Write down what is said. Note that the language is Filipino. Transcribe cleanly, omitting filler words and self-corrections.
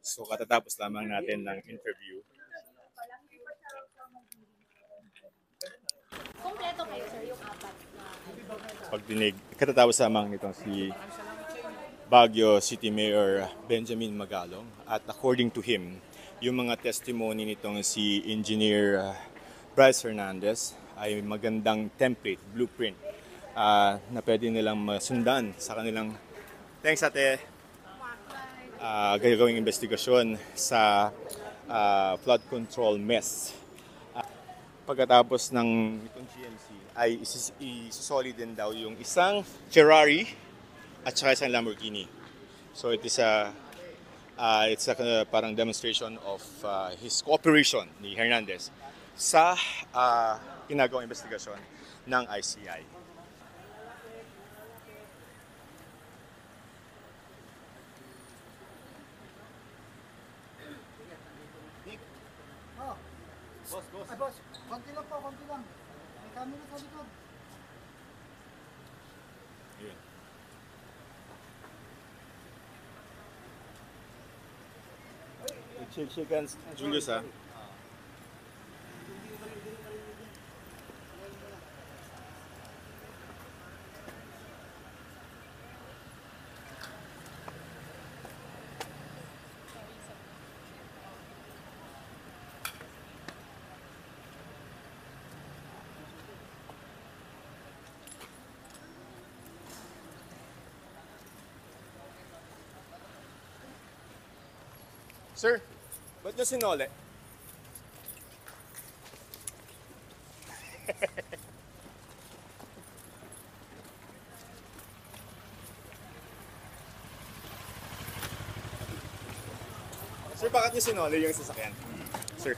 So katatapos lamang natin ng interview. Kompleto kayo, sir, yung apat na Pagdinig, katatapos lamang nitong si Baguio City Mayor Benjamin Magalong. At according to him, yung mga testimony nitong si Engineer Bryce Hernandez ay magandang template, blueprint na pwede nilang masundan sa kanilang gagawing investigasyon sa flood control mess. Pagkatapos ng itong GMC ay isusolid din daw yung isang Ferrari at saka isang Lamborghini. So it's a parang demonstration of his cooperation ni Hernandez sa ginagawang investigasyon ng ICI. Boss. Ay, boss. Konti lang po, konti lang. May camera sa likod. Yun. Shake hands, Julius, ha? Sir, ba't nyo sinole? Sir, bakit nyo sinole yung sasakyan? Sir.